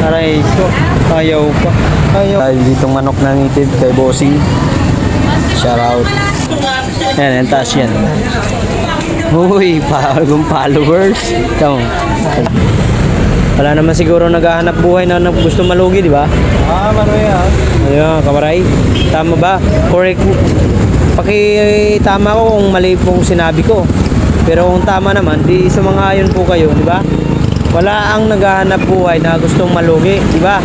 Aray ko. Ayaw pa. Ayaw. Dahil ditong manok na native kay Bossing. Shout out. Yan, taas yan. Uy, bagong followers. Ito. Wala naman siguro naghahanap buhay na gusto malugi, di ba? Maroy ah. Ayun, kamaray. Tama ba? Correct. Tama ko kung mali pong sinabi ko. Pero kung tama naman, di sumang-ayon po kayo, di ba? Wala ang naghahanap buhay na gustong malugi, di ba?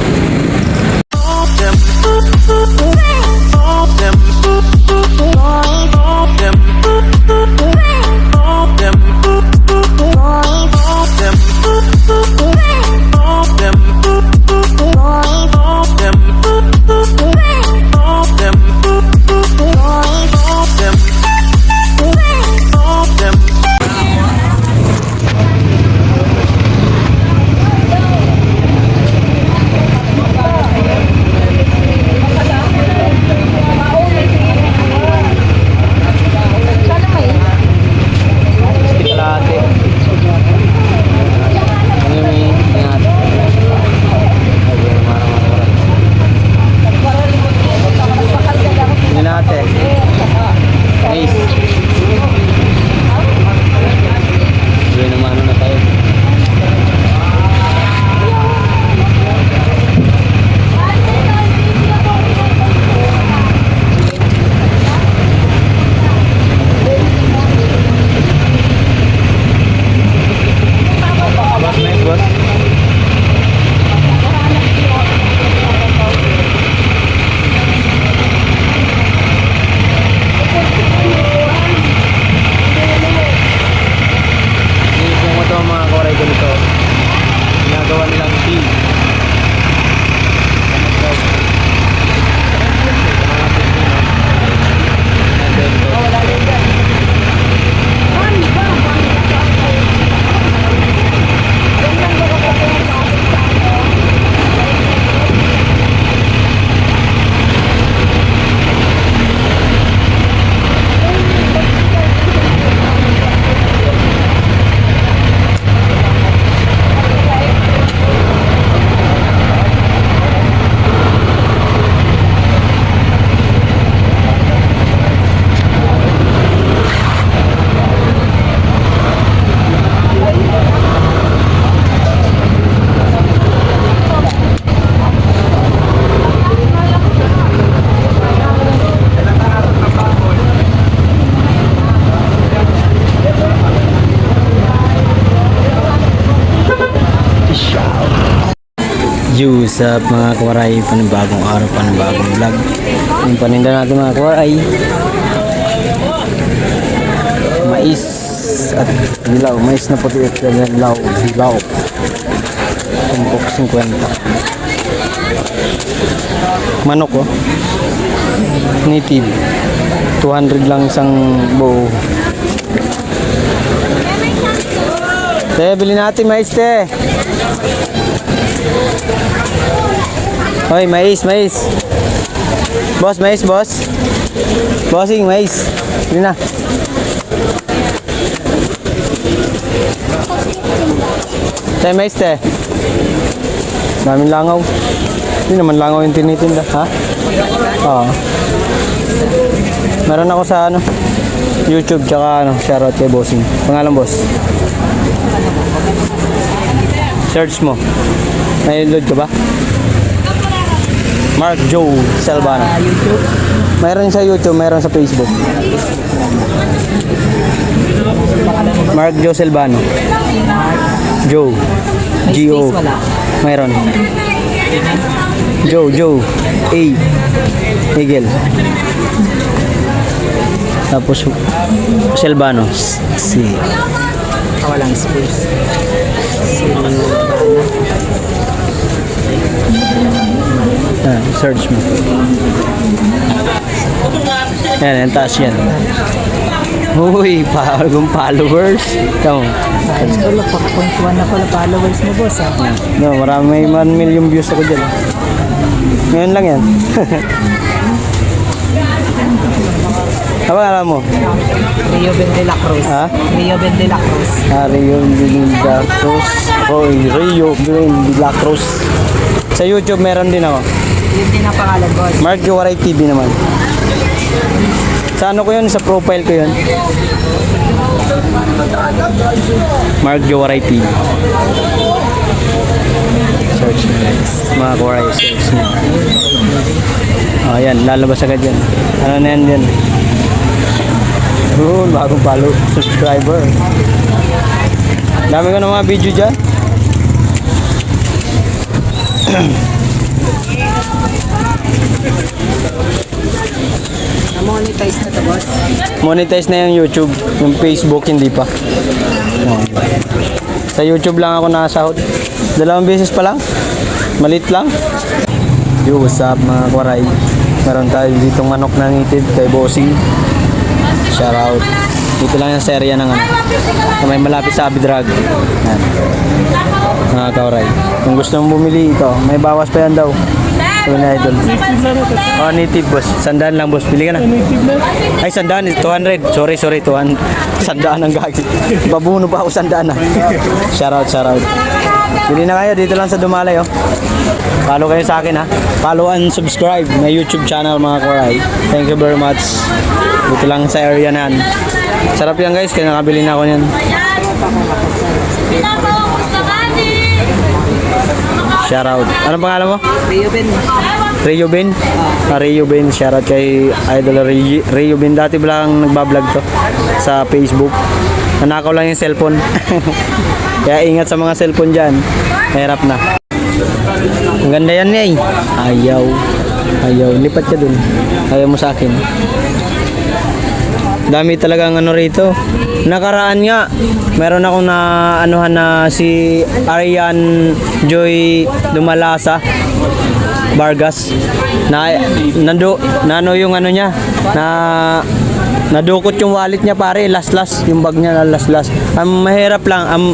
What's up mga kawaray, panibagong araw, panibagong vlog. Yung paninda natin mga kawaray, mais at dilaw, mais na puti at dilaw, tumpok 50. Manok oh, native 200 lang isang buo. Te, bili natin mais te. Hoy, mais. Boss, mais, boss. Bossing, mais. Hindi na. Tay, mais, te. Daming langaw. Hindi naman langaw yung tinitinda, ha? Oo. Meron ako sa YouTube, tsaka shoutout kay Bossing. Pangalan, boss? Search mo. May load ka ba? Mark Joe Selvano. YouTube? Mayroon sa YouTube, mayroon sa Facebook. Mark Joe Selvano. Joe. G-O. Mayroon. Joe. A. Miguel. Tapos Selvano. C. Walang space. Search mo. Yan, taas yan. Uy, bagong followers. Ito. Wala, pakapuntuan na pala followers mo, boss. No, marami, 1 million views ako dyan. Ngayon lang yan. Ano alam mo? Rio Ben de la Cruz. Ha? Rio Ben de la Cruz. Rio de la Cruz. Oh, Rio de la Cruz. Sa YouTube meron din ako. Yun din ang pangalan, boss. Mark Yuwaray TV naman. Sa ano ko yun? Sa profile ko yun. Mark Yuwaray TV. Search nyo guys. Mga Kuwaray, search nyo. Oh, ayan. Lalabas agad yan. Ano na yan yan? Bagong follow. Subscriber. Dami ko ng mga video dyan. Na-monetize na to, boss. Monetize na yung YouTube. Yung Facebook hindi pa. Oh. Sa YouTube lang ako nakasahod. 2 beses pa lang. Malit lang. Yo, what's up mga Kuwaray? Meron tayo ditong manok na ngitid kay Bossing. Shout out. Dito lang yung serya ng ano. Na may malapit sa Abidrag. Yan. Mga Kuwaray. Kung gusto mong bumili ito, may bawas pa yan daw. Sabi na idol. Oh, native boss. 100 lang boss. Pili ka na. Ay, 100. 200. Sorry. 200. 100 ang gagi. Babuno pa ako 100 na. Shout out. Pili na kayo. Dito lang sa Dumalay oh. Follow kayo sa akin ha. Follow and subscribe. May YouTube channel mga Kuwaray. Thank you very much. Dito lang sa area na yan. Sarap yan guys. Kaya nakabili na ako yan. Shout out. Anong pangalan mo? Rio Ben. Rio Ben? Rio Ben. Shout out kay Idol Rio Ben. Dati lang nagbablog to sa Facebook. Nanakaw lang yung cellphone. Kaya ingat sa mga cellphone dyan. Hirap na. Ang ganda yan eh. Ayaw. Lipat ka dun. Ayaw mo sa akin. Dami talagang ano rito. Nakaraan nga, meron akong na anuhan na si Arian Joy Dumalasa Vargas na nano yung ano niya na nadukot yung wallet niya pare, last yung bag niya na last. Ang mahirap lang, ang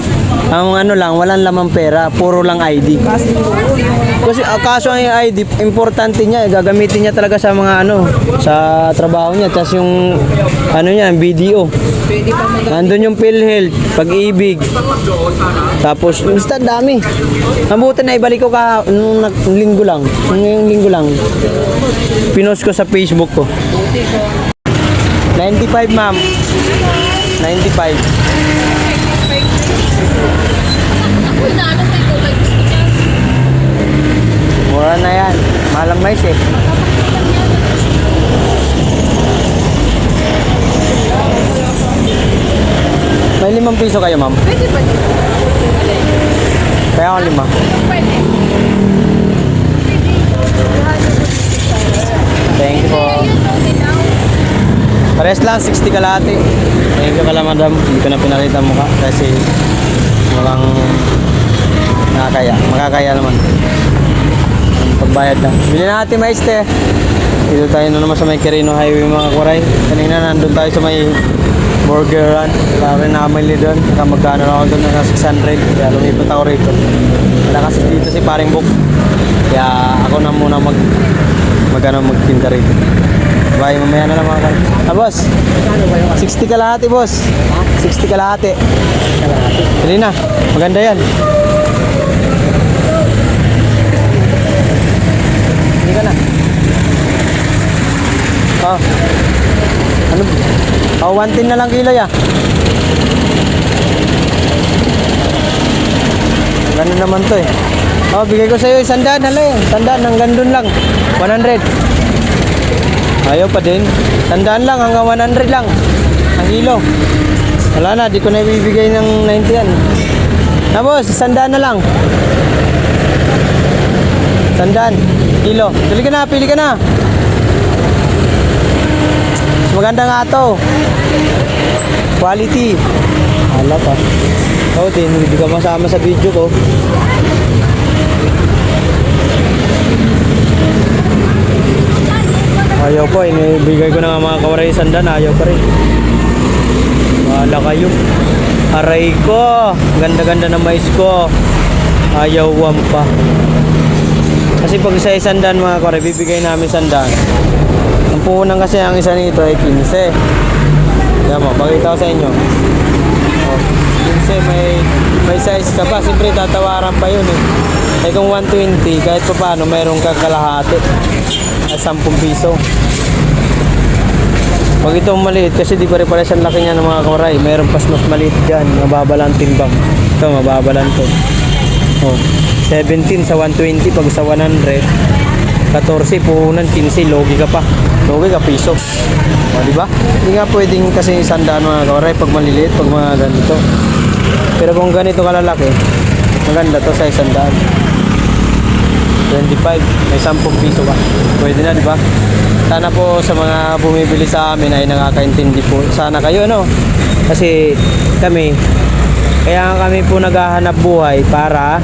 ano lang, walang lamang pera, puro lang ID. Kasi kaso ang ID, importante niya, gagamitin niya talaga sa mga ano, sa trabaho niya, tapos yung ano niya, BDO. Nandun yung PhilHealth, Pag-ibig. Tapos, basta dami. Mabuti na ibalik ko nung linggo lang. Ngayong linggo lang. Pinost ko sa Facebook ko. 95 ma'am. 95. Mura na yan. Malang mais eh. May 5 piso kayo ma'am? Pwede ba? Kaya ako 5. Pwede. Thank you po. Pares lang, 60 kalahati. Thank you kala madam. Hindi ko na pinakita ang mukha kasi walang makakaya naman. Pagbayad lang. Bili na natin mais te. Dito tayo na naman sa may Quirino Highway mga Kuwaray. Kanina nandun tayo sa may burger run. Wala rin nakamili doon. Magkano lang ako doon na 600. Kaya lumipat ako rito. Wala kasi dito si Paring Book. Kaya ako na muna magtinda rito. Bye, mamaya na lang mga Kuwaray. Boss. 60 kalahati boss. 60 kalahati. Dali na. Maganda yan. Hindi ka na. Oh. Ano? Oh, 110 na lang kilo ya. Ganun naman to eh. Oh, bigay ko sa iyo 100 hala eh. 100 hanggang doon lang. 100. Ayaw pa din. 100 lang hanggang 100 lang. Ang kilo. Wala na, di ko na ibibigay ng 90 yan. Na boss, 100 na lang. 100 kilo. Pili ka na. Maganda nga to. Quality. Hala pa. Oh, hindi ka masama sa video ko. Ayaw po, inibigay ko na nga mga Kuwaray 100, ayaw pa rin. Wala kayo. Aray ko. Ganda-ganda ng mais ko. Ayaw pa. Kasi pag sa 100 mga Kuwaray, bibigay namin 100. Ang puhunan kasi ang isa nito ay 15. Yan mo, pakita ko sa inyo. Oh, 15 may size ka pa. Siyempre tatawaran pa yun eh. Eh kung 120, kahit pa paano mayroong kakalahati at 10 piso. Pag itong maliit, kasi di pare-pares ang laki niya ng mga koray. Mayroong mas maliit dyan, mababalang timbang. Ito, mababalang to. Oh, 17 sa 120, pag sa 100, 14 puhunan, 15, logi ka pa. Logi ka, piso. O, di ba? Hindi nga pwedeng kasi 100 mga koray pag maliliit, pag mga ganito. Pero kung ganito kalalaki, maganda to sa 100. 25, may 10 piso ba? Pwede na, di ba? Sana po sa mga bumibili sa amin ay nakakaintindi po. Sana kayo, no? Kasi kaya kami po naghahanap buhay para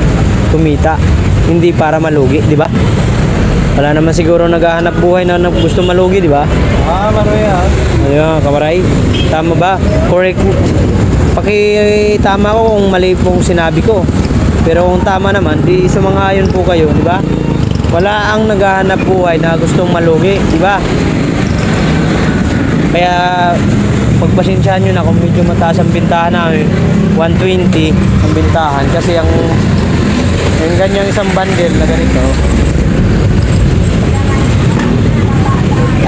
kumita, hindi para malugi, di ba? Wala naman siguro naghahanap buhay na gusto malugi, di ba? Maroy ah. Ayun, kamaray. Tama ba? Correct. Tama ko kung mali pong sinabi ko. Pero kung tama naman, di sumang-ayon po kayo, di ba? Wala ang naghahanap buhay na gustong malugi, di ba? Kaya pagpasensyahan nyo na kung medyo mataas ang bintahan namin, 120 ang bintahan kasi yung ganyang isang bundle na ganito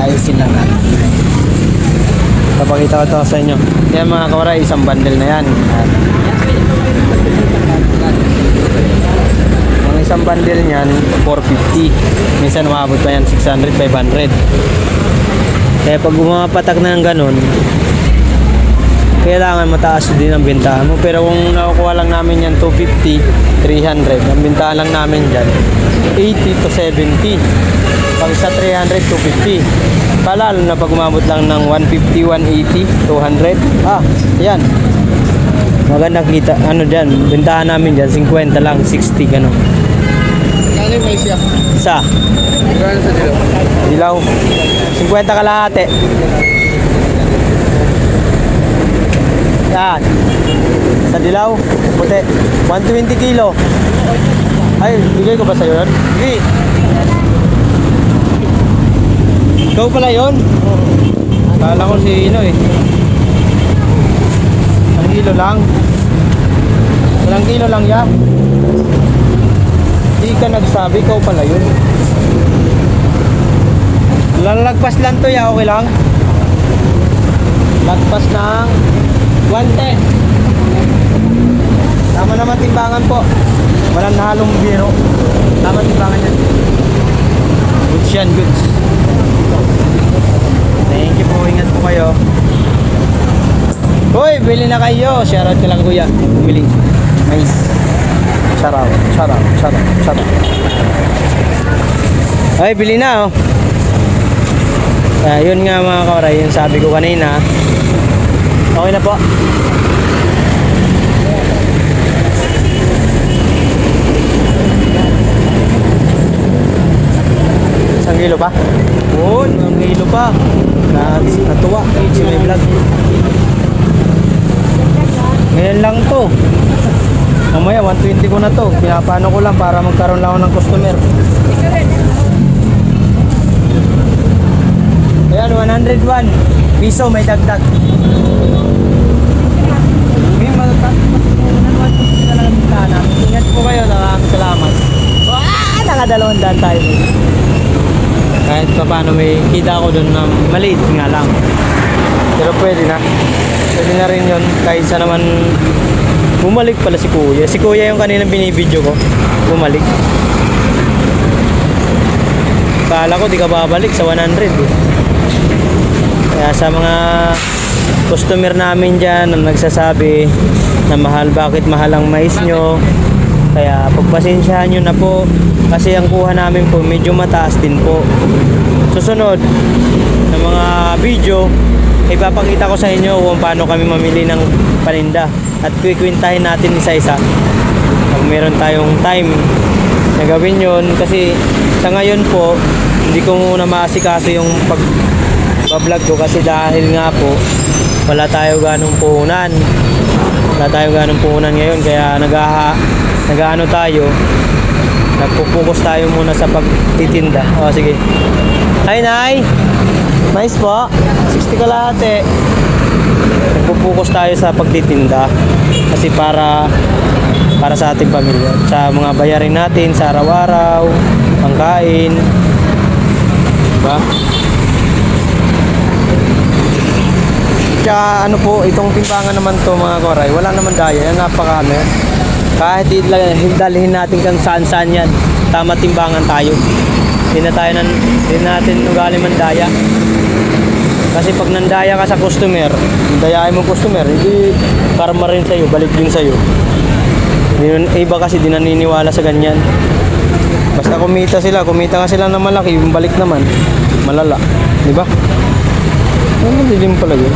ayusin lang natin. Papakita ko ito sa inyo. Yan mga kawaray, isang bundle na yan. Ang isang bundle niyan 450. Minsan umabot pa yan 600, 500. Kaya pag bumapatak na ng ganun, kailangan mataas din ang bintahan mo. Pero kung nakukuha lang namin yan 250, 300, ang bintahan lang namin dyan 80 to 70. Pag sa 300, 250. Palalo na pag umabot lang ng 150, 180, 200. Yan. Maganda kita. Ano dyan, bintahan namin dyan 50 lang, 60 gano'n. Kano may siya? Isa. Kano sa dilaw? Dilaw. 50 kalahati. Yan. Sa dilaw, puti. 120 kilo. Ay, bigay ko ba sa'yo yun? Sige. Ikaw pala yun? Kala ko si Ino eh. 1 kilo lang. 1 kilo lang yan. Hindi ka nagsabi, ikaw pala yun. Lalagpas lang to ya, okay lang? Lagpas ng 110. Tama naman timbangan po. Walang nahalong biro. Tama timbangan yan. Goods yan, goods. Thank you po, ingat po kayo. Hoy, bili na kayo. Shoutout ka lang kuya. Bumili. Nice. Shoutout, shoutout, shoutout, shoutout. Ay, bili na oh. Yun nga mga kauray, yung sabi ko kanina. Okay na po. Isang kilo pa? Oo, isang kilo pa. Natuwa. Si may vlog. Ngayon lang to. Mamaya 120 ko na to. Pinapano ko lang para magkaroon lang ako ng customer. Ayan, 101 piso may dagdag. May talaga. Ingat po kayo, maraming salamat. Nakadalawang daan tayo. Kahit pa paano may kita ko doon na maliit nga lang. Pero pwede na. Pwede na rin yun. Kahit sa naman bumalik pala si kuya. Si kuya yung kanina binibidyo ko. Bumalik. Kala ko di ka babalik sa 100 eh. Kaya sa mga customer namin dyan na nagsasabi na mahal, bakit mahal ang mais nyo, kaya pagpasensyahan nyo na po kasi ang kuha namin po medyo mataas din po. Susunod na mga video ipapakita ko sa inyo kung paano kami mamili ng paninda at kikwintahin natin isa-isa pag meron tayong time na gawin yun. Kasi sa ngayon po hindi ko muna maasikaso yung pag-vlog ko kasi dahil nga po wala tayo ganong puhunan ngayon, kaya nag-ano tayo, nagpo-focus tayo muna sa pagtitinda. O sige. Hi Nay! Mais po, 60 kalahati. Nagpo-focus tayo sa pagtitinda kasi para sa ating pamilya, sa mga bayarin natin sa araw-araw, pangkain, diba? Tsaka ano po, itong timbangan naman to mga koray, wala naman daya, yan napakano yan. Kahit dalhin natin kung saan-saan yan, tama timbangan tayo. Hindi natin ugali mandaya. Kasi pag nandaya ka sa customer, dayain mo customer, hindi karma rin sa'yo, balik din sa'yo. Iba kasi di naniniwala sa ganyan. Basta kumita ka sila na malaki, yung balik naman, malala. Di ba? Ano din pala yun?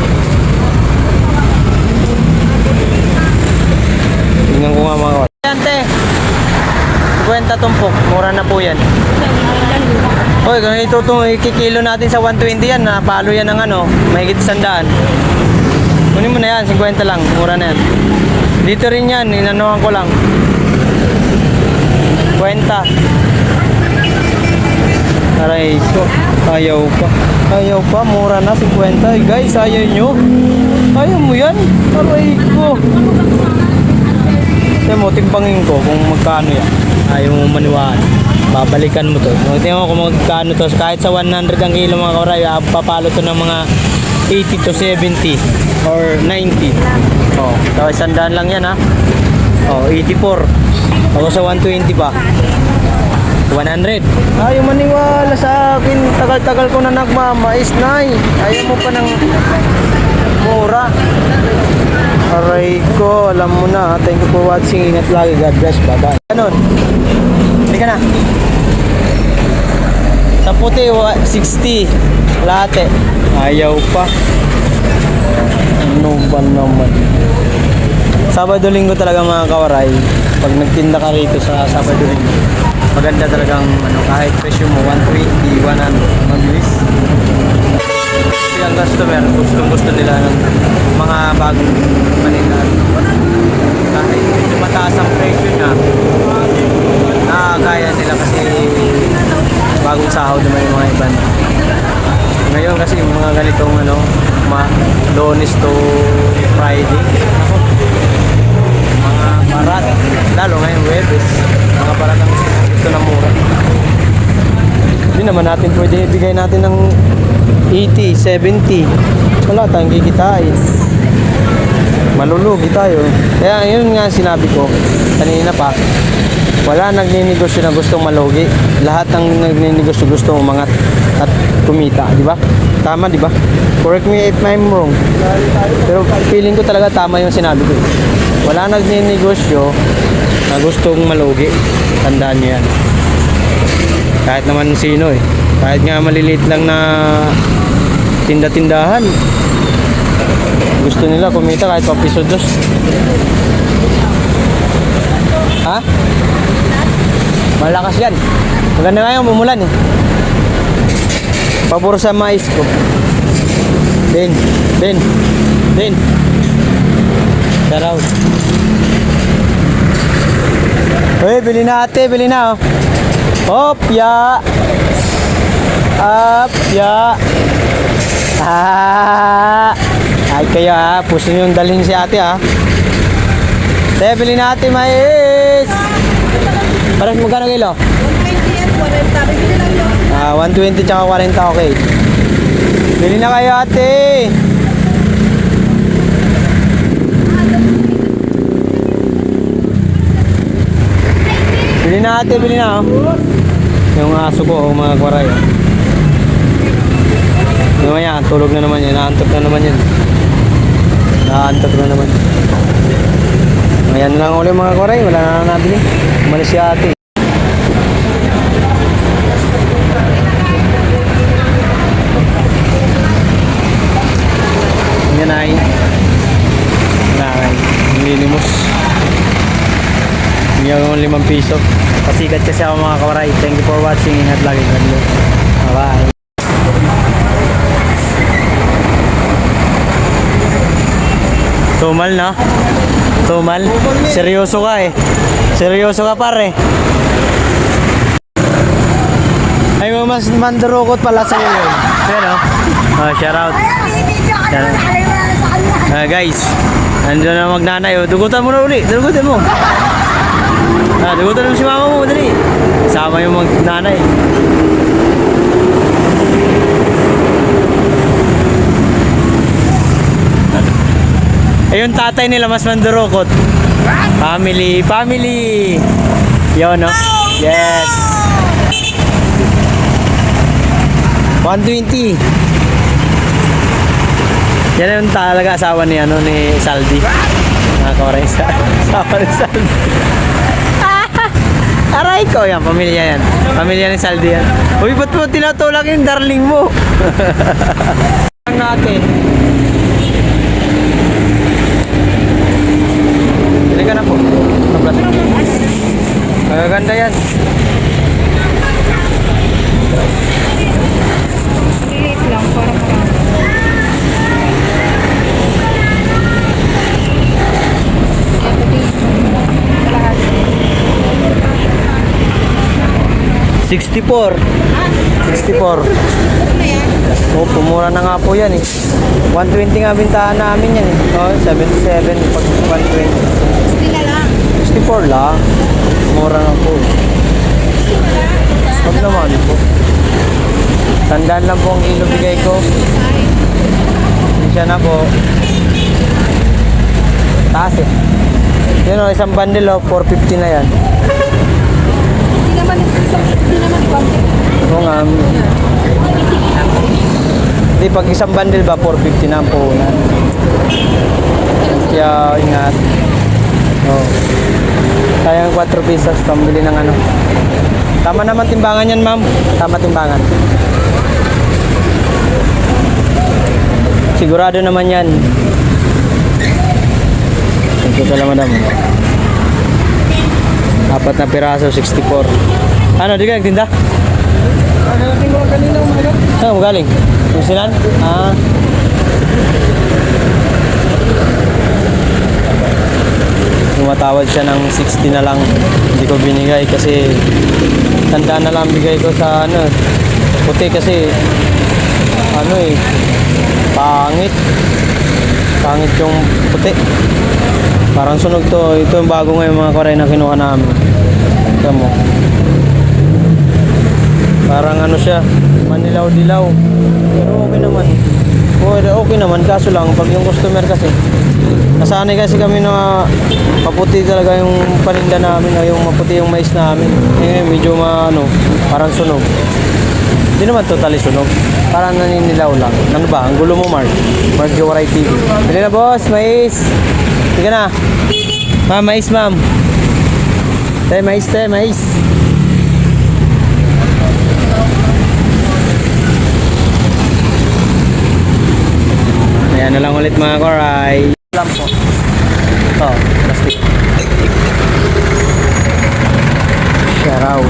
Tingnan ko nga mga kawat. Ante, 50 tumpok, mura na po yan. Hoy, kung ikikilo natin sa 120 yan, napalo yan ng ano, mahigit 100. Kunin mo na yan, 50 lang, mura na yan. Dito rin yan, inanuhan ko lang. 50. Aray ko, ayaw pa, mura na 50. Ay, guys, ayaw nyo. Ayaw mo yan, aray ko. Tignan mo, timbangin ko kung magkano yan. Ayaw mo maniwaan. Babalikan mo to. Tingnan mo kung magkano to. Kahit sa 100 ang kilo mga kauray, papalo to ng mga 80 to 70 or 90. Oh, so 100 lang yan ha. Oh, 84. Ako sa 120 pa. 100. Ayaw maniwala sa akin. Tagal-tagal ko na nagmamais, nay. Ayaw mo pa ng mura. Aray ko, alam mo na. Thank you for watching. Ingat lagi. God bless. Bye-bye. Ganon. Hindi ka na. Sa puti, 60. Lahat eh. Ayaw pa. Ano ba naman? Sabado-linggo talaga mga kawaray. Pag nagtinda ka rito sa Sabado-linggo, maganda talagang ano, kahit presyo mo 120, 100, mabilis. Ang customer, gusto nila ng mga bagong manila. Kahit medyo mataas ang presyo na, nakakaya nila kasi bagong sahod naman yung mga iba. Ngayon kasi yung mga ganitong ano, Lunes to Friday, ako, mga barat, lalo ngayon Webes, mga barat ang gusto na mura. Hindi naman natin pwede ibigay natin ng 80, 70. Wala tayong kikitain. Malulugi tayo. Kaya yun nga sinabi ko kanina pa, wala nagninegosyo na gustong malugi. Lahat ng nagninegosyo gustong umangat at kumita, di ba? Tama, di ba? Correct me if I'm wrong. Pero feeling ko talaga tama yung sinabi ko. Wala nagninegosyo na gustong malugi. Tandaan nyo yan. Kahit naman sino eh. Kahit nga maliliit lang na tinda-tindahan, gusto nila kumita kahit pa piso dos. Ha? Malakas yan. Maganda ngayon, umulan eh. Pabor sa mais ko. Din. Shout out. Uy, bili na ate, bili na oh. Hopya. Apya. Ay kayo ha, puso nyo yung dalhin si ate ha. Te, bili na ate mais. Parang magkano kilo? 120 tsaka 40, okay. Bili na kayo ate. Bili na ate, bili na oh. Yung aso ko, mga kwaray oh. Yung yan, tulog na naman yun, naantok na naman yun. Naantok na naman. Ayan lang ulit mga kwaray, wala na nabili. Umalis si ate. Yan ay nilimos. Yung 5 piso. Pasikat kasi ako mga kawaray. Thank you for watching. Ingat lagi. Bye-bye. Tumal na. Tumal. Seryoso ka eh. Seryoso ka pare. Ay May mas mandurukot pala sa'yo yun. Yan o. Oh, shout out. Guys, nandiyan na magnanay. Oh. Dugutan mo na uli. Dugutan mo. Dugutan mo si mama mo. Dali. Sama yung magnanay. Yung tatay nila mas mandurukot. Family. Yun, no? Yes. 120. Yan yung talaga asawa ni Saldi. Nakakawaray asawa ni Saldi. Aray ko yan, pamilya yan. Pamilya ni Saldi yan. Uy, ba't mo tinatulak yung darling mo? Natin. Hindi ka na po. Magaganda yan. Liit lang, para marami. $64. Oh, pumura na nga po yan eh. 120 nga bintahan namin yan eh. Oh, 77 pag 120. 64 lang. Mura na po. Huwag naman po. Tandaan lang po ang ilubigay ko. Siya na po. Taas eh. Yun o, isang bundle o, 450 na yan. Hindi naman ibang. Oo nga. Hindi, pag isang bundle ba, 450 na ang puhunan. Kaya, ingat. Oh. Sayang 4 pesos, pambili ng ano. Tama naman timbangan yan, ma'am. Tama timbangan. Sigurado naman yan. Ito pala, madam. 4 na piraso, 64. Ano, di ka nagtinda? Nagalating ko kanina umaga. Saan mo galing? Susinan? Ah. Tumatawad siya ng 60 na lang. Hindi ko binigay kasi tanda na lang bigay ko sa ano. Puti kasi ano eh. Pangit. Pangit yung puti. Parang sunog to. Ito yung bago ngayon mga koray na kinuha namin. Ito mo. Parang ano siya, manilaw-dilaw. Pero okay naman. Okay naman, kaso lang pag yung customer kasi nasanay kasi kami na maputi talaga yung paninda namin o yung maputi yung mais namin. Medyo parang sunog. Hindi naman totally sunog. Parang naninilaw lang. Ano ba? Ang gulo mo, Mark. Mark Jowaray TV. Bili na, boss. Mais. Sige na. Ma'am, mais, ma'am. Mais. Ayan na lang ulit mga koray. Lang po. Ito, plastic. Shout out.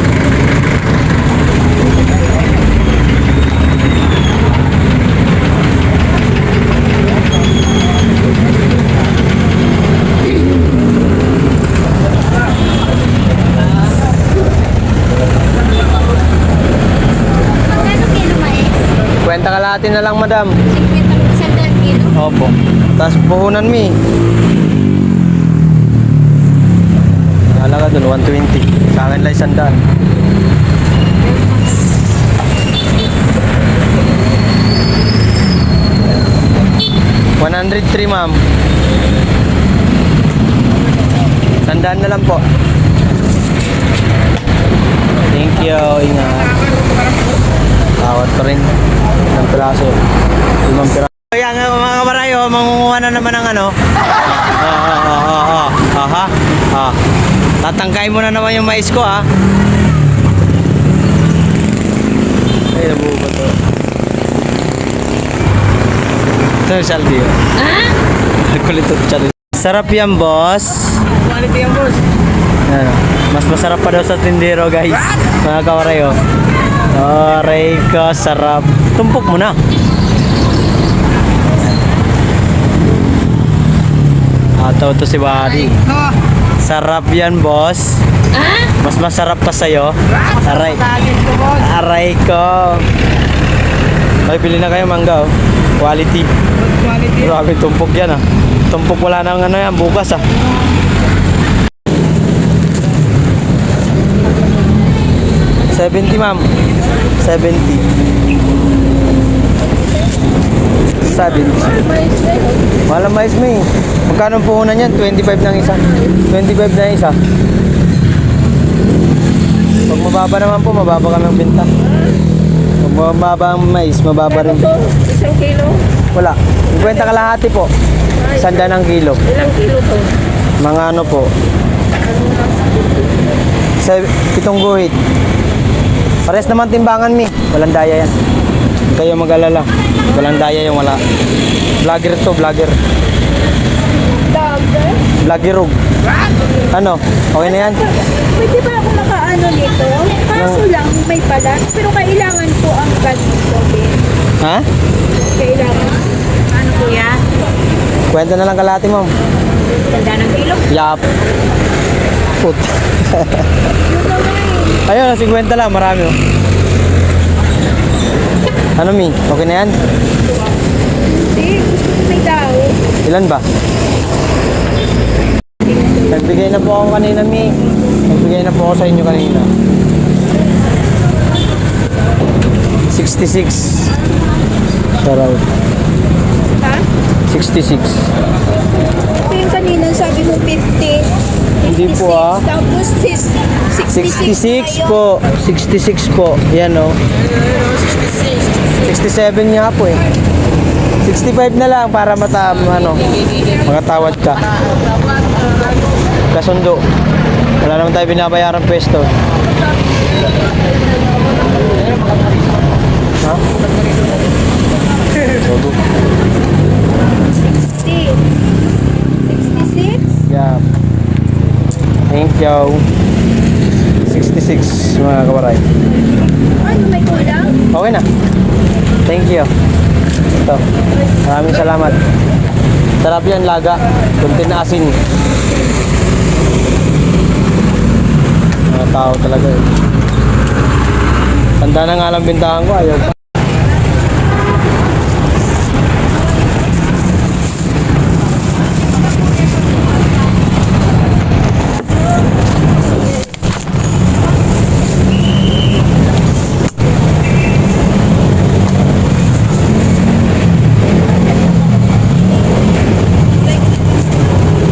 Kwenta kalahati na lang, madam. 50% kilo. Opo. Tapos puhunan mi. Halaga dun, 120. Sa akin lang 100. $103, ma'am. 100 na lang po. Thank you. Ingat. Tawad pa rin. Ng piraso. 5 piraso. Kaya nga mga kamarayo, mangunguha na naman ng ano. Tatangkain mo na naman yung mais ko, ha. Ay, nabubo to. Ito yung saldi, oh. Kulit ito, chari. Sarap yan, boss. Quality yan, boss. Ano, mas masarap pa daw sa tindero, guys. Mga kamarayo. Aray ka, sarap. Tumpok mo na. Ataw to si Buddy. Sarap yan, boss. Mas masarap pa sa'yo. Aray. Tagin ko, boss. Aray ko. May bili na kayo mangga, oh. Quality. Good quality. Grabe, tumpok yan, ah. Tumpok wala nang ano yan, bukas, ah. $70, ma'am. 70. 70. Walang mais mo eh. Magkano ang puhunan yan? 25 ng isa. 25 na isa. Pag mababa naman po, mababa kami ang binta. Pag mababa ang mais, mababa rin. Isang kilo? Wala. 50 kalahati po. 100 ang kilo. Ilang kilo to? Mga ano po. 7 guhit. Pares naman timbangan mi. Walang daya yan. Huwag kayo mag-alala. Walang daya yung wala. Vlogger to, vlogger. Dagger? Vloggerog. Ano? Okay na yan? Pwede ba ako makaano nito? Kaso lang may balat, pero kailangan ko ang ganito. Ha? Kailangan. Ano po yan? Kwenta na lang kalahati, ma'am. Tanda ng kilo? Yap. Put. Yun naman. Ayun, 50 lang. Marami, oh. Ano, mi? Okay na yan? Hindi, gusto ko may tao. Ilan ba? Nagbigay na po ako kanina, mi. Nagbigay na po ako sa inyo kanina. 66. Shoutout. Ha? 66. Ito yung kanina sabi mo 50. Hindi po, ah. Tapos 66 66 po. 66 po. Yan, oh. 67 nga po, eh. 65 na lang para makatawad ka. Kasundo. Wala naman tayo binabayarang pwesto. Ha? Sobo. 66? Yeah. Thank you. 66 mga kawaray. Ano, may kulang? Okay na. Thank you. Ito. Maraming salamat. Sarap yan, laga. Kunti na asin. Mga tao talaga eh. Tanda na nga lang bintahan ko. Ayaw pa.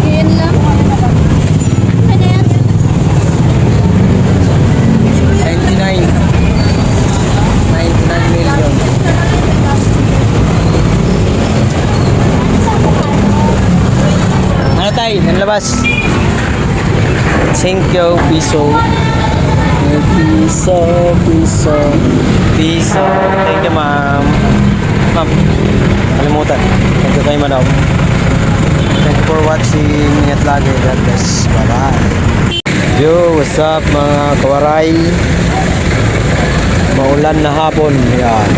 Yan lang. Ano yan? 99 million. Ano tayo? Ang labas. Thank you, piso. Piso, piso, piso. Thank you, ma'am. Ma'am, kalimutan. Thank you kay Manaw. Thank you for watching. Ingat lagi. God bless. Bye-bye. Yo, what's up mga kawaray? Maulan na hapon. Yan.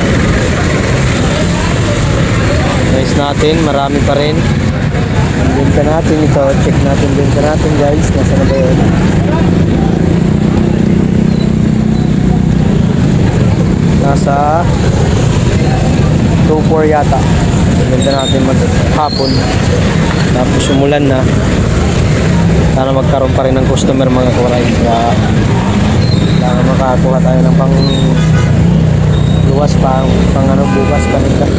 Guys natin, marami pa rin. Ang benta natin ito. Check natin benta natin, guys. Nasa na ba yun? Nasa 2-4 yata. Ang benta natin maghapon. Tapos umulan na. Sana magkaroon pa rin ng customer mga kawaray. Kaya kailangan makakuha tayo ng pang luwas pang ano bukas kanina.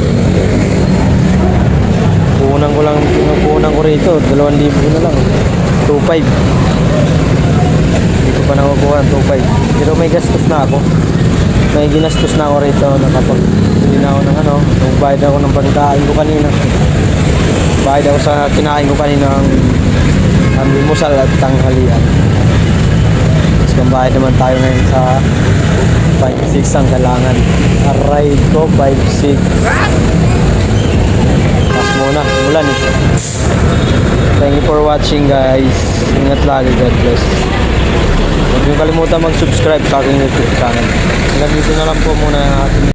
Puhunan ko lang, pinupuhunan ko rito 2,000 na lang, 2,500. Hindi ko pa nakukuha ng 2,500. Pero may gastos na ako, may ginastos na ako rito. Nakapag hindi na ako ng ano, nagbayad ako ng pagkain ko kanina, bayad ako sa kinain ko kanina ang limusal at tanghalian. Tapos kung bayad naman tayo ngayon sa 5-6 ang kailangan. Aray ko, 5-6. Mas muna, mulan eh. Thank you for watching, guys. Ingat lagi, God bless. Huwag niyo kalimutan mag-subscribe sa aking YouTube channel. Hanggang dito na lang po muna ang ating